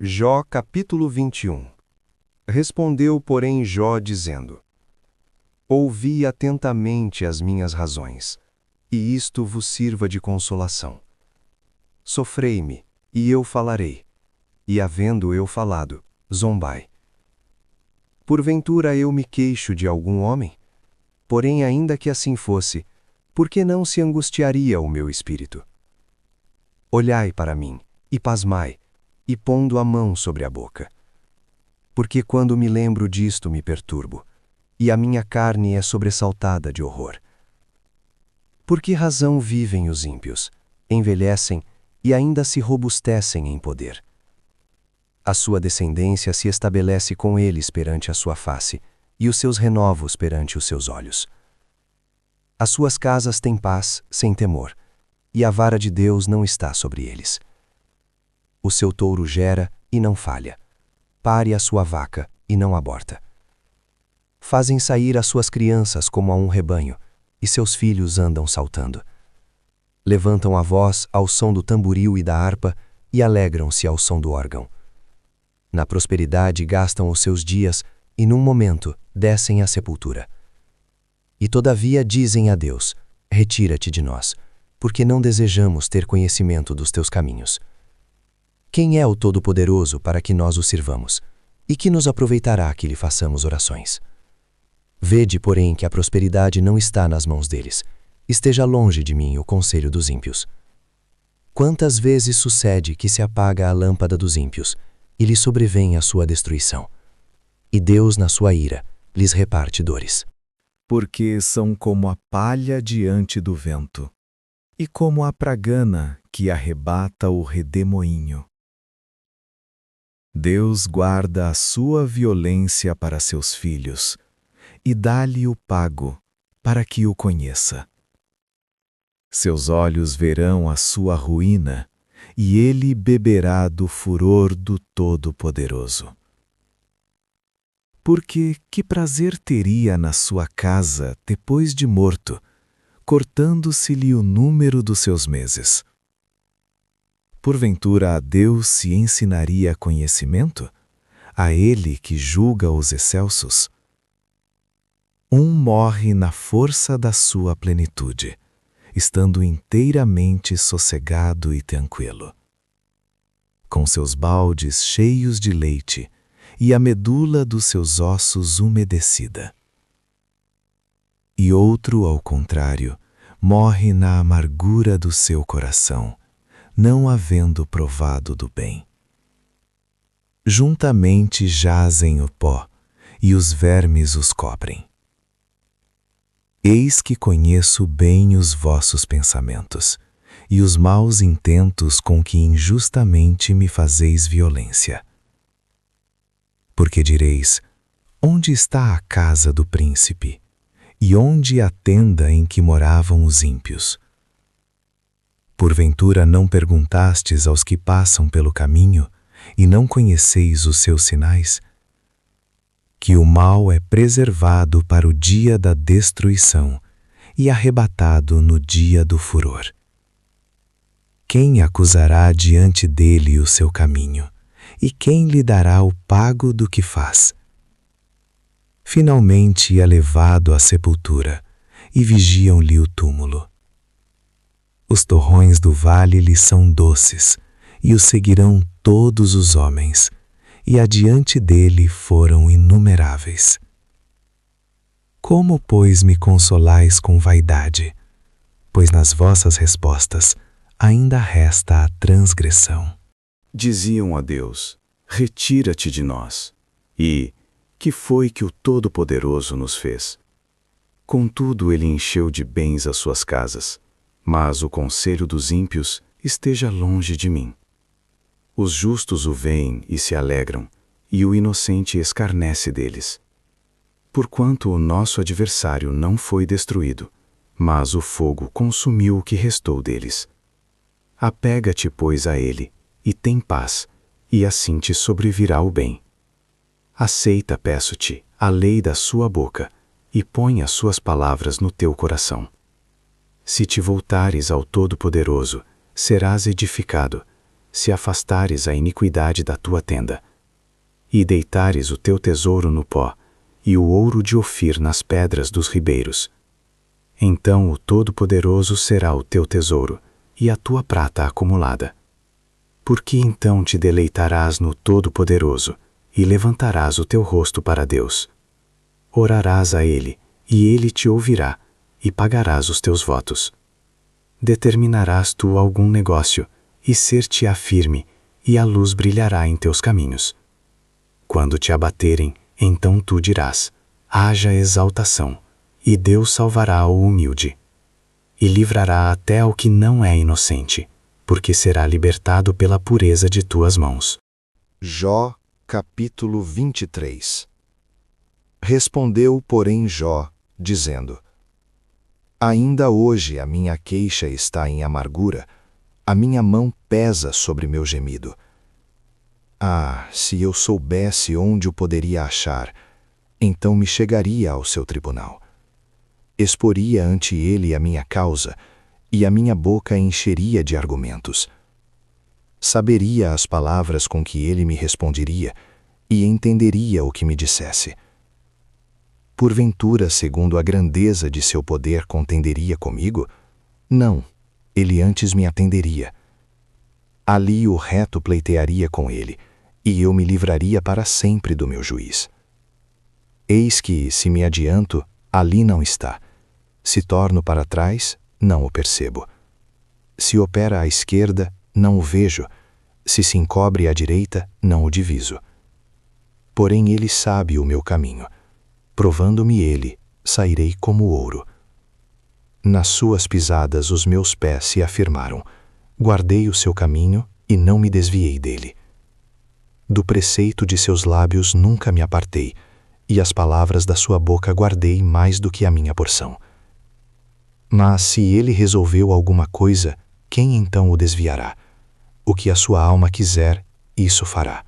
Jó capítulo 21. Respondeu, porém, Jó dizendo: Ouvi atentamente as minhas razões, e isto vos sirva de consolação. Sofrei-me, e eu falarei, e havendo eu falado, zombai. Porventura eu me queixo de algum homem? Porém, ainda que assim fosse, por que não se angustiaria o meu espírito? Olhai para mim, e pasmai, e pondo a mão sobre a boca. Porque quando me lembro disto me perturbo, e a minha carne é sobressaltada de horror. Por que razão vivem os ímpios, envelhecem e ainda se robustecem em poder? A sua descendência se estabelece com eles perante a sua face, e os seus renovos perante os seus olhos. As suas casas têm paz, sem temor, e a vara de Deus não está sobre eles. O seu touro gera e não falha, pare a sua vaca e não aborta. Fazem sair as suas crianças como a um rebanho, e seus filhos andam saltando. Levantam a voz ao som do tamboril e da harpa, e alegram-se ao som do órgão. Na prosperidade gastam os seus dias, e num momento descem à sepultura. E todavia dizem a Deus: retira-te de nós, porque não desejamos ter conhecimento dos teus caminhos. Quem é o Todo-Poderoso para que nós o sirvamos? E que nos aproveitará que lhe façamos orações? Vede, porém, que a prosperidade não está nas mãos deles. Esteja longe de mim o conselho dos ímpios. Quantas vezes sucede que se apaga a lâmpada dos ímpios, e lhe sobrevém a sua destruição? E Deus, na sua ira, lhes reparte dores. Porque são como a palha diante do vento, e como a pragana que arrebata o redemoinho. Deus guarda a sua violência para seus filhos, e dá-lhe o pago, para que o conheça. Seus olhos verão a sua ruína, e ele beberá do furor do Todo-Poderoso. Porque que prazer teria na sua casa depois de morto, cortando-se-lhe o número dos seus meses? Porventura a Deus se ensinaria conhecimento? A ele que julga os excelsos? Um morre na força da sua plenitude, estando inteiramente sossegado e tranquilo. Com seus baldes cheios de leite, e a medula dos seus ossos umedecida. E outro, ao contrário, morre na amargura do seu coração, não havendo provado do bem. Juntamente jazem o pó, e os vermes os cobrem. Eis que conheço bem os vossos pensamentos, e os maus intentos com que injustamente me fazeis violência. Porque direis: onde está a casa do príncipe? E onde a tenda em que moravam os ímpios? Porventura não perguntastes aos que passam pelo caminho, e não conheceis os seus sinais? Que o mal é preservado para o dia da destruição, e arrebatado no dia do furor. Quem acusará diante dele o seu caminho? E quem lhe dará o pago do que faz? Finalmente é levado à sepultura, e vigiam-lhe o túmulo. Os torrões do vale lhe são doces, e o seguirão todos os homens, e adiante dele foram inumeráveis. Como, pois, me consolais com vaidade? Pois nas vossas respostas ainda resta a transgressão. Diziam a Deus: retira-te de nós. E que foi que o Todo-Poderoso nos fez? Contudo, ele encheu de bens as suas casas, mas o conselho dos ímpios esteja longe de mim. Os justos o veem e se alegram, e o inocente escarnece deles. Porquanto o nosso adversário não foi destruído, mas o fogo consumiu o que restou deles. Apega-te, pois, a ele, e tem paz, e assim te sobrevirá o bem. Aceita, peço-te, a lei da sua boca, e põe as suas palavras no teu coração. Se te voltares ao Todo-Poderoso, serás edificado. se afastares a iniquidade da tua tenda, e deitares o teu tesouro no pó, e o ouro de Ofir nas pedras dos ribeiros. Então o Todo-Poderoso será o teu tesouro, e a tua prata acumulada. Por que então te deleitarás no Todo-Poderoso, e levantarás o teu rosto para Deus? Orarás a Ele, e Ele te ouvirá, e pagarás os teus votos. Determinarás tu algum negócio, e ser-te-á firme, e a luz brilhará em teus caminhos. Quando te abaterem, então tu dirás: haja exaltação, e Deus salvará o humilde. E livrará até ao que não é inocente, porque será libertado pela pureza de tuas mãos. Jó, capítulo 23. Respondeu, porém, Jó, dizendo: ainda hoje a minha queixa está em amargura, a minha mão pesa sobre meu gemido. Ah, se eu soubesse onde o poderia achar, então me chegaria ao seu tribunal. Exporia ante ele a minha causa, e a minha boca encheria de argumentos. Saberia as palavras com que ele me responderia, e entenderia o que me dissesse. Porventura, segundo a grandeza de seu poder, contenderia comigo? Não, ele antes me atenderia. Ali o reto pleitearia com ele, e eu me livraria para sempre do meu juiz. Eis que, se me adianto, ali não está. Se torno para trás, não o percebo. Se opera à esquerda, não o vejo. Se se encobre à direita, não o diviso. Porém ele sabe o meu caminho. Provando-me ele, sairei como ouro. Nas suas pisadas os meus pés se afirmaram. Guardei o seu caminho e não me desviei dele. Do preceito de seus lábios nunca me apartei, e as palavras da sua boca guardei mais do que a minha porção. Mas se ele resolveu alguma coisa, quem então o desviará? O que a sua alma quiser, isso fará.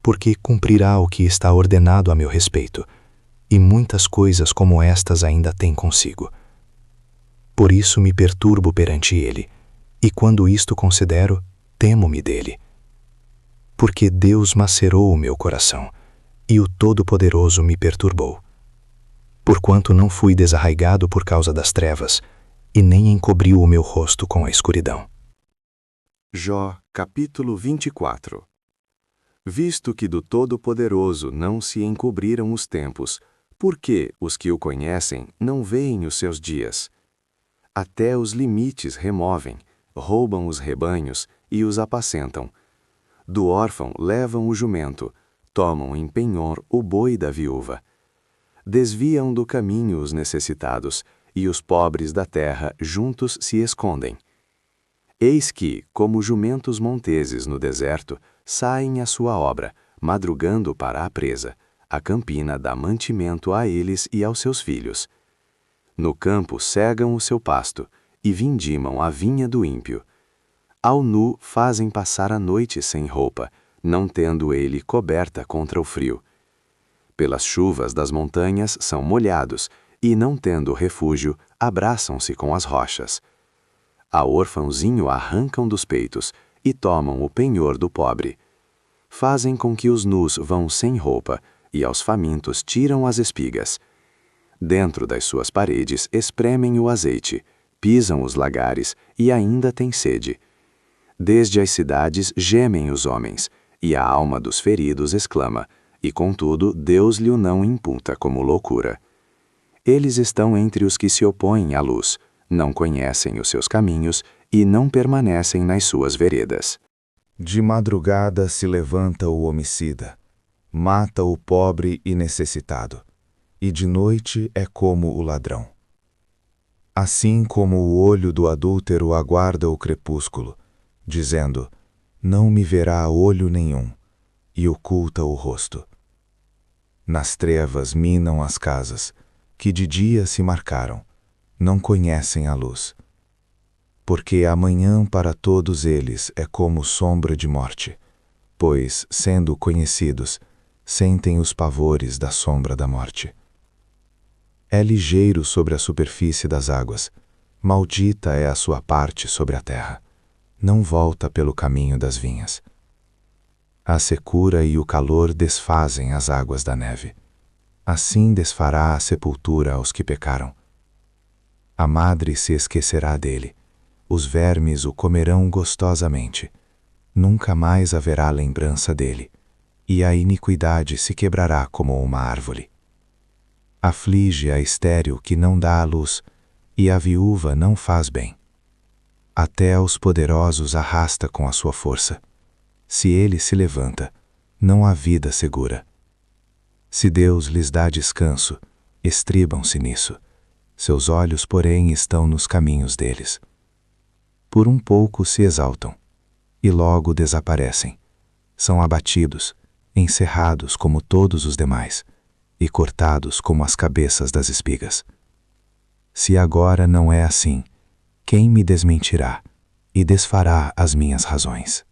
Porque cumprirá o que está ordenado a meu respeito, e muitas coisas como estas ainda tem consigo. Por isso me perturbo perante ele, e quando isto considero, temo-me dele. Porque Deus macerou o meu coração, e o Todo-Poderoso me perturbou. Porquanto não fui desarraigado por causa das trevas, e nem encobriu o meu rosto com a escuridão. Jó, capítulo 24. Visto que do Todo-Poderoso não se encobriram os tempos, por que os que o conhecem não veem os seus dias? Até os limites removem, roubam os rebanhos e os apacentam. Do órfão levam o jumento, tomam em penhor o boi da viúva. Desviam do caminho os necessitados, e os pobres da terra juntos se escondem. Eis que, como jumentos monteses no deserto, saem à sua obra, madrugando para a presa. A campina dá mantimento a eles e aos seus filhos. No campo cegam o seu pasto, e vindimam a vinha do ímpio. Ao nu fazem passar a noite sem roupa, não tendo ele coberta contra o frio. Pelas chuvas das montanhas são molhados, e não tendo refúgio, abraçam-se com as rochas. A órfãozinho arrancam dos peitos, e tomam o penhor do pobre. Fazem com que os nus vão sem roupa, e aos famintos tiram as espigas. Dentro das suas paredes espremem o azeite, pisam os lagares, e ainda têm sede. Desde as cidades gemem os homens, e a alma dos feridos exclama, e contudo Deus lhe o não imputa como loucura. Eles estão entre os que se opõem à luz, não conhecem os seus caminhos e não permanecem nas suas veredas. De madrugada se levanta o homicida, mata o pobre e necessitado, e de noite é como o ladrão. Assim como o olho do adúltero aguarda o crepúsculo, dizendo, não me verá olho nenhum, e oculta o rosto. Nas trevas minam as casas, que de dia se marcaram, não conhecem a luz. Porque amanhã para todos eles é como sombra de morte, pois, sendo conhecidos, sentem os pavores da sombra da morte. É ligeiro sobre a superfície das águas, maldita é a sua parte sobre a terra. não volta pelo caminho das vinhas. A secura e o calor desfazem as águas da neve. Assim desfará a sepultura aos que pecaram. A madre se esquecerá dele, os vermes o comerão gostosamente. Nunca mais haverá lembrança dele, e a iniquidade se quebrará como uma árvore. Aflige a estéril que não dá à luz, e a viúva não faz bem. Até aos poderosos arrasta com a sua força. Se ele se levanta, não há vida segura. Se Deus lhes dá descanso, estribam-se nisso. Seus olhos, porém, estão nos caminhos deles. Por um pouco se exaltam, e logo desaparecem. São abatidos, encerrados como todos os demais, e cortados como as cabeças das espigas. Se agora não é assim, quem me desmentirá e desfará as minhas razões?